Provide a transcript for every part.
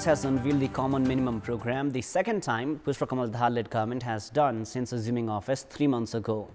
governance has unveiled the common minimum program, the second time Pushpa Kamal Dahal-led government has done since assuming office 3 months ago.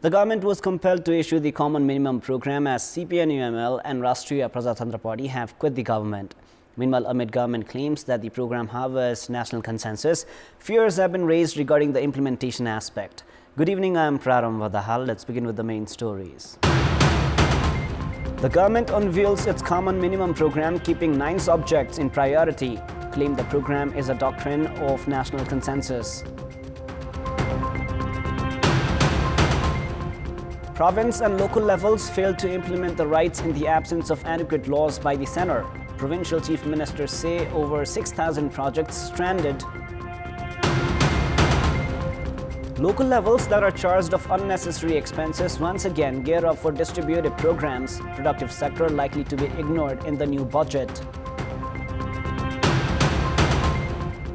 The government was compelled to issue the common minimum program as CPN-UML and Rashtriya Prajatantra Party have quit the government. Meanwhile, amid government claims that the program harbors national consensus, fears have been raised regarding the implementation aspect. Good evening, I am Praram Dahal. Let's begin with the main stories. The government unveils its common minimum program, keeping 9 subjects in priority. Claim the program is a doctrine of national consensus. Province and local levels failed to implement the rights in the absence of adequate laws by the centre. Provincial chief ministers say over 6,000 projects stranded. Local levels that are charged of unnecessary expenses once again gear up for distributive programs. Productive sector likely to be ignored in the new budget.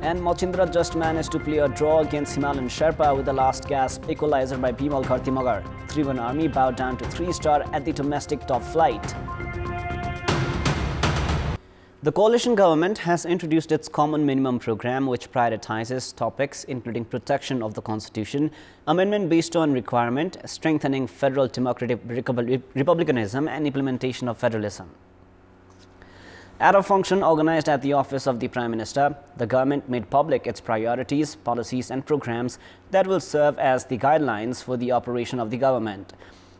And Mochindra just managed to play a draw against Himalayan Sherpa with the last gasp equalizer by Bimal Khartimagar. 3-1 army bowed down to 3-star at the domestic top flight. The coalition government has introduced its common minimum program, which prioritizes topics including protection of the constitution, amendment based on requirement, strengthening federal democratic republicanism and implementation of federalism. At a function organized at the office of the Prime Minister, the government made public its priorities, policies and programs that will serve as the guidelines for the operation of the government.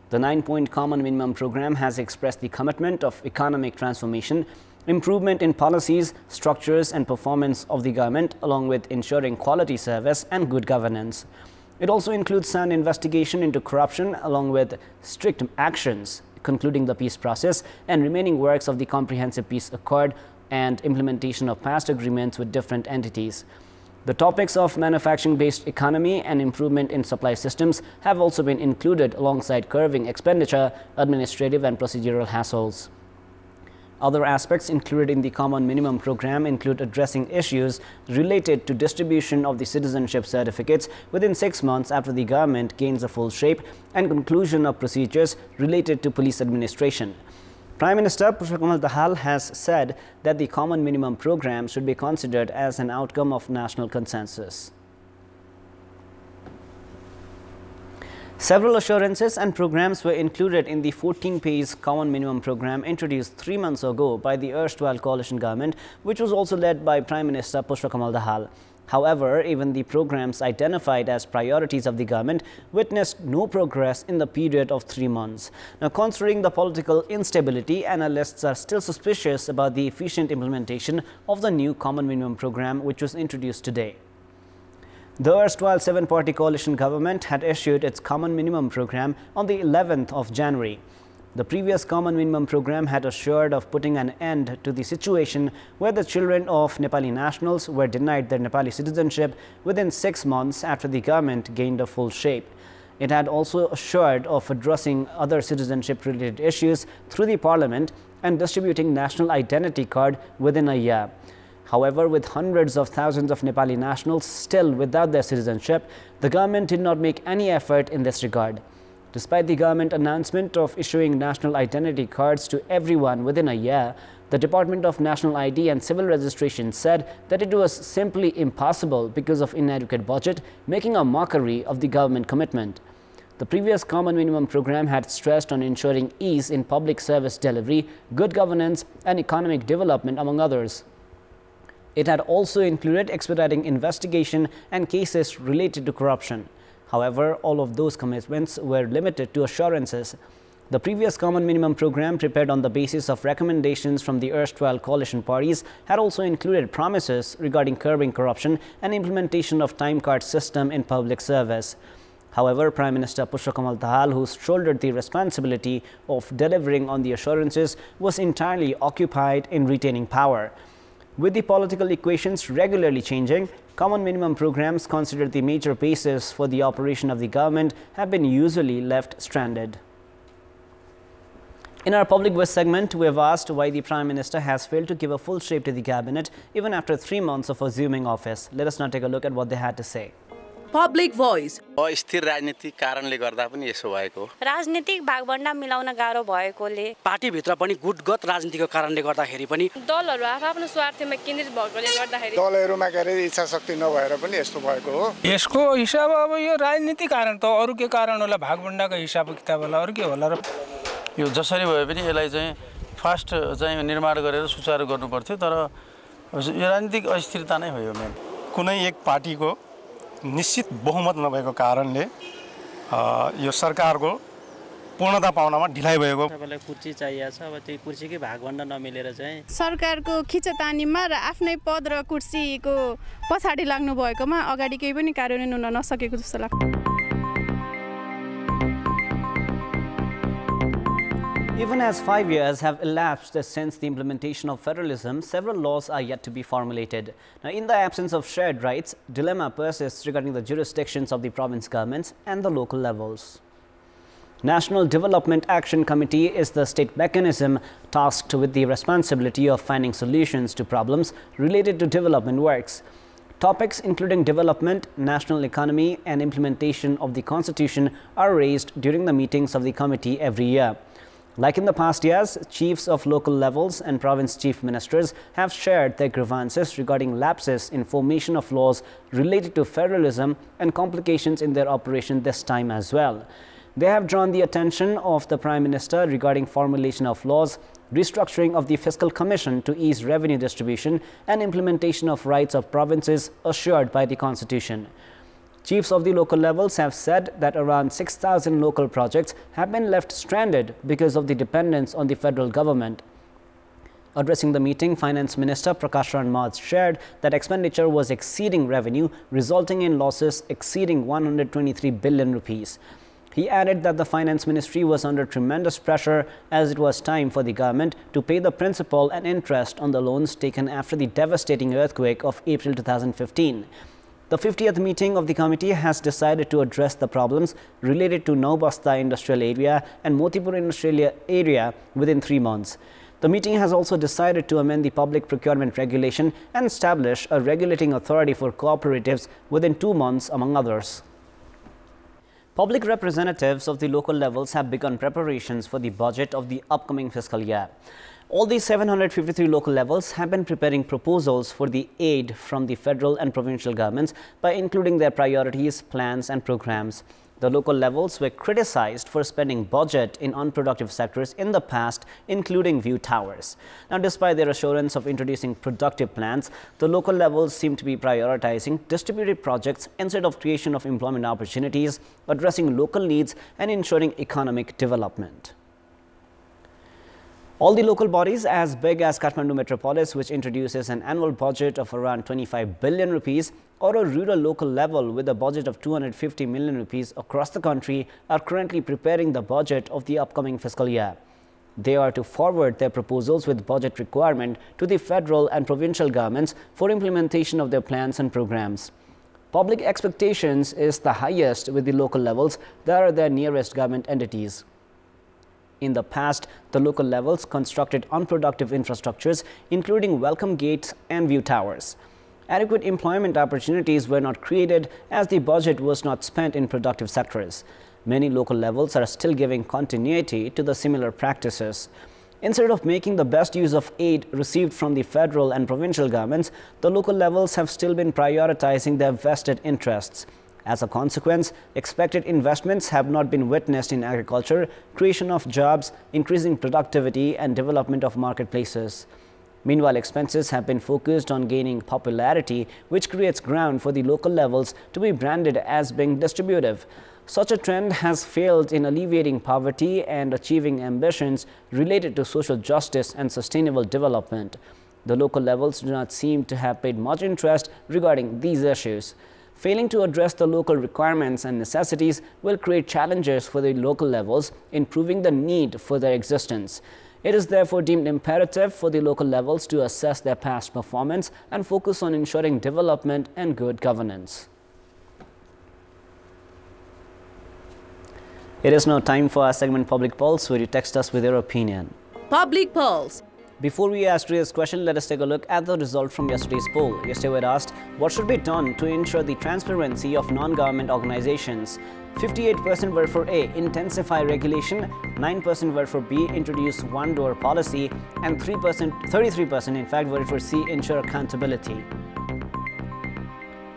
The 9-point common minimum program has expressed the commitment of economic transformation, improvement in policies, structures and performance of the government, along with ensuring quality service and good governance. It also includes sound investigation into corruption along with strict actions, concluding the peace process and remaining works of the Comprehensive Peace Accord and implementation of past agreements with different entities. The topics of manufacturing-based economy and improvement in supply systems have also been included alongside curbing expenditure, administrative and procedural hassles. Other aspects included in the common minimum program include addressing issues related to distribution of the citizenship certificates within 6 months after the government gains a full shape and conclusion of procedures related to police administration. Prime Minister Pushpa Kamal Dahal has said that the common minimum program should be considered as an outcome of national consensus. Several assurances and programs were included in the 14-page common minimum program introduced 3 months ago by the erstwhile coalition government, which was also led by Prime Minister Pushpa Kamal Dahal. However, even the programs identified as priorities of the government witnessed no progress in the period of 3 months. Now, considering the political instability, analysts are still suspicious about the efficient implementation of the new common minimum program, which was introduced today. The erstwhile 7-party coalition government had issued its common minimum program on the 11th of January. The previous common minimum program had assured of putting an end to the situation where the children of Nepali nationals were denied their Nepali citizenship within 6 months after the government gained a full shape. It had also assured of addressing other citizenship-related issues through the parliament and distributing national identity card within a year. However, with hundreds of thousands of Nepali nationals still without their citizenship, the government did not make any effort in this regard. Despite the government announcement of issuing national identity cards to everyone within a year, the Department of National ID and Civil Registration said that it was simply impossible because of inadequate budget, making a mockery of the government commitment. The previous common minimum program had stressed on ensuring ease in public service delivery, good governance and economic development, among others. It had also included expediting investigation and cases related to corruption. However, all of those commitments were limited to assurances. The previous common minimum program, prepared on the basis of recommendations from the erstwhile coalition parties, had also included promises regarding curbing corruption and implementation of time card system in public service. However, Prime Minister Pushpa Kamal Dahal, who shouldered the responsibility of delivering on the assurances, was entirely occupied in retaining power. With the political equations regularly changing, common minimum programs considered the major basis for the operation of the government have been usually left stranded. In our Public Voice segment, we have asked why the Prime Minister has failed to give a full shape to the cabinet even after 3 months of assuming office. Let us now take a look at what they had to say. Public Voice. अस्थिर राजनीतिक कारणले गर्दा पनि यसो भएको राजनीतिक भागभण्डा मिलाउन गाह्रो भएकोले पार्टी भित्र पनि गुटगत राजनीतिको कारणले गर्दाखेरि पनि दलहरू आफ्नो स्वार्थमा केन्द्रित भएकोले गर्दाखेरि दलहरुमा गरे इच्छा शक्ति नभएर पनि यस्तो भएको हो यसको हिसाब अब यो राजनीतिक कारण त अरु के कारण होला भागभण्डाको हिसाब किताब होला अरु के होला र यो जसरी भए पनि यसलाई चाहिँ फास्ट चाहिँ निर्माण गरेर सुचारू गर्नु पर्थ्यो तर यो राजनीतिक अस्थिरता नै हो यो मेन कुनै एक पार्टीको निश्चित बहुमत नभएको कारणले यो सरकारको पूर्णता पाउनमा ढिलाइ भएको सबैलाई कुर्सी चाहिएको छ अब त्यो कुर्सीकै भागभण्डा नमिलेर चाहिँ सरकारको खिचतानीमा र आफ्नै पद र कुर्सीको पछाडी लाग्नु भएकोमा अगाडि केही पनि कार्यान्वयन हुन नसकेको जस्तो लाग्छ Even as 5 years have elapsed since the implementation of federalism, several laws are yet to be formulated. Now, in the absence of shared rights, dilemma persists regarding the jurisdictions of the province governments and the local levels. National Development Action Committee is the state mechanism tasked with the responsibility of finding solutions to problems related to development works. Topics including development, national economy and implementation of the constitution are raised during the meetings of the committee every year. Like in the past years, chiefs of local levels and province chief ministers have shared their grievances regarding lapses in formation of laws related to federalism and complications in their operation this time as well. They have drawn the attention of the Prime Minister regarding formulation of laws, restructuring of the Fiscal Commission to ease revenue distribution and implementation of rights of provinces assured by the Constitution. Chiefs of the local levels have said that around 6,000 local projects have been left stranded because of the dependence on the federal government. Addressing the meeting, Finance Minister Prakash Ranmaz shared that expenditure was exceeding revenue, resulting in losses exceeding 123 billion rupees. He added that the Finance Ministry was under tremendous pressure as it was time for the government to pay the principal and interest on the loans taken after the devastating earthquake of April 2015. The 50th meeting of the committee has decided to address the problems related to Naubasta Industrial Area and Motipur Industrial Area within 3 months. The meeting has also decided to amend the public procurement regulation and establish a regulating authority for cooperatives within 2 months, among others. Public representatives of the local levels have begun preparations for the budget of the upcoming fiscal year. All the 753 local levels have been preparing proposals for the aid from the federal and provincial governments by including their priorities, plans and programs. The local levels were criticized for spending budget in unproductive sectors in the past, including view towers. Now, despite their assurance of introducing productive plans, the local levels seem to be prioritizing distributed projects instead of creation of employment opportunities, addressing local needs and ensuring economic development. All the local bodies as big as Kathmandu Metropolis, which introduces an annual budget of around 25 billion rupees, or a rural local level with a budget of 250 million rupees across the country, are currently preparing the budget of the upcoming fiscal year. They are to forward their proposals with budget requirement to the federal and provincial governments for implementation of their plans and programs. Public expectations is the highest with the local levels that are their nearest government entities. In the past, the local levels constructed unproductive infrastructures, including welcome gates and view towers. Adequate employment opportunities were not created as the budget was not spent in productive sectors. Many local levels are still giving continuity to the similar practices. Instead of making the best use of aid received from the federal and provincial governments, the local levels have still been prioritizing their vested interests. As a consequence, expected investments have not been witnessed in agriculture, creation of jobs, increasing productivity and development of marketplaces. Meanwhile, expenses have been focused on gaining popularity, which creates ground for the local levels to be branded as being distributive. Such a trend has failed in alleviating poverty and achieving ambitions related to social justice and sustainable development. The local levels do not seem to have paid much interest regarding these issues. Failing to address the local requirements and necessities will create challenges for the local levels in proving the need for their existence. It is therefore deemed imperative for the local levels to assess their past performance and focus on ensuring development and good governance. It is now time for our segment Public Pulse, where you text us with your opinion. Public Pulse. Before we ask today's question, let us take a look at the result from yesterday's poll. Yesterday we had asked, what should be done to ensure the transparency of non-government organizations? 58% were for A, intensify regulation, 9% were for B, introduce one-door policy, and 33% in fact voted for C, ensure accountability.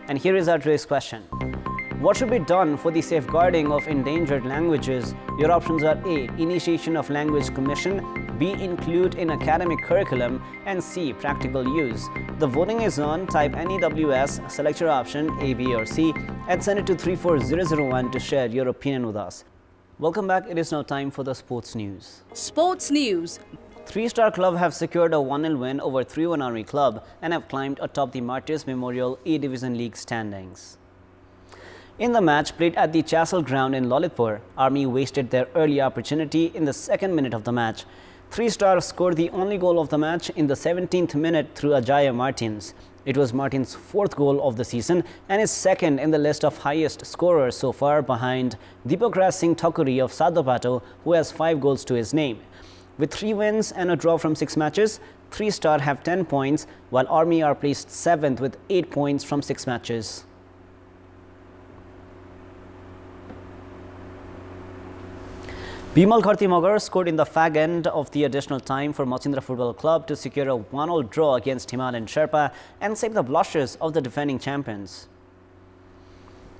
And here is our today's question. What should be done for the safeguarding of endangered languages? Your options are A, initiation of language commission, B, include in academic curriculum, and C, practical use. The voting is on. Type NEWS, select your option A, B or C, and send it to 34001 to share your opinion with us. Welcome back. It is now time for the sports news. Sports news. Three-star club have secured a 1-0 win over 3-1 Army club and have climbed atop the Martyrs Memorial A-Division League standings. In the match played at the Chassel ground in Lalitpur, Army wasted their early opportunity in the second minute of the match. Three-star scored the only goal of the match in the 17th minute through Ajaya Martins. It was Martins' fourth goal of the season and is second in the list of highest scorers so far, behind Deepak Singh Thakuri of Sadhopato, who has 5 goals to his name. With 3 wins and a draw from 6 matches, Three-star have 10 points, while Army are placed 7th with 8 points from 6 matches. Bimal Kharti scored in the fag end of the additional time for Machindra Football Club to secure a 1-1 draw against Himalayan Sherpa and save the blushes of the defending champions.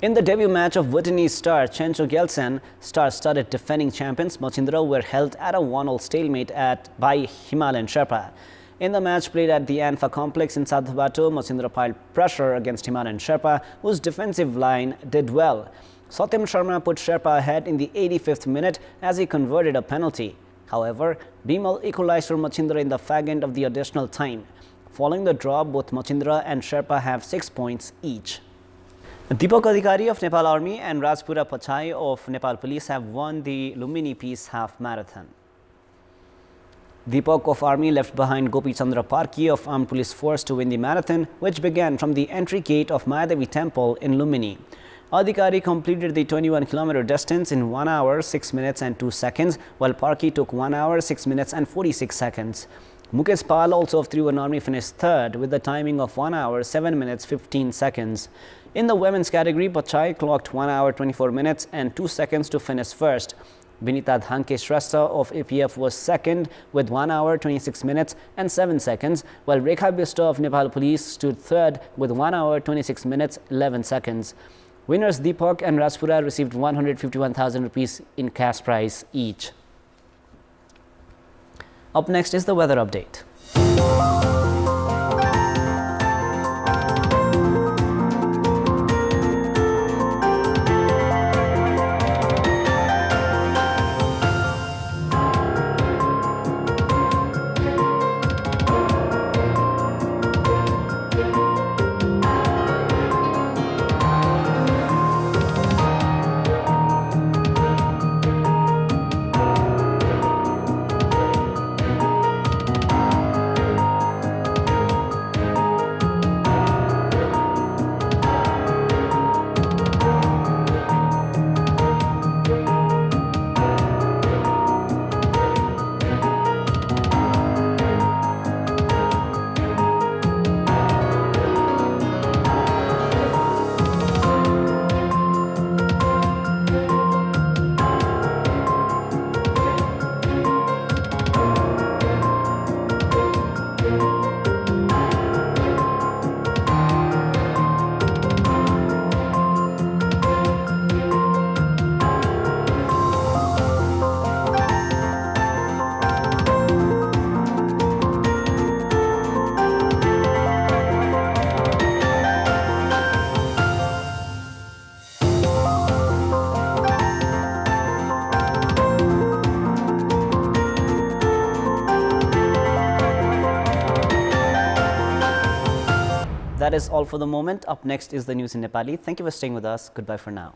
In the debut match of Bhutanese star Chencho Gyaltsen, star-studded defending champions Machindra were held at a 1-1 stalemate by Himalayan Sherpa. In the match played at the Anfa complex in Sadhopato, Machindra piled pressure against Himalayan Sherpa, whose defensive line did well. Satyam Sharma put Sherpa ahead in the 85th minute as he converted a penalty. However, Bimal equalized for Machindra in the fag end of the additional time. Following the draw, both Machindra and Sherpa have 6 points each. Deepak Adhikari of Nepal Army and Rajpura Pachai of Nepal Police have won the Lumbini Peace Half Marathon. Deepak of Army left behind Gopi Chandra Parki of Armed Police Force to win the marathon, which began from the entry gate of Mayadevi Temple in Lumbini. Adhikari completed the 21-kilometer distance in 1 hour, 6 minutes and 2 seconds, while Parki took 1 hour, 6 minutes and 46 seconds. Mukesh Pal, also of 3-1 Army, finished third with the timing of 1 hour, 7 minutes, 15 seconds. In the women's category, Pachai clocked 1 hour, 24 minutes and 2 seconds to finish first. Vinita Dhanke Shrestha of APF was second with 1 hour, 26 minutes and 7 seconds, while Rekha Bista of Nepal Police stood third with 1 hour, 26 minutes, 11 seconds. Winners Deepak and Rajpura received 151,000 rupees in cash prize each. Up next is the weather update. That is all for the moment. Up next is the news in Nepali. Thank you for staying with us. Goodbye for now.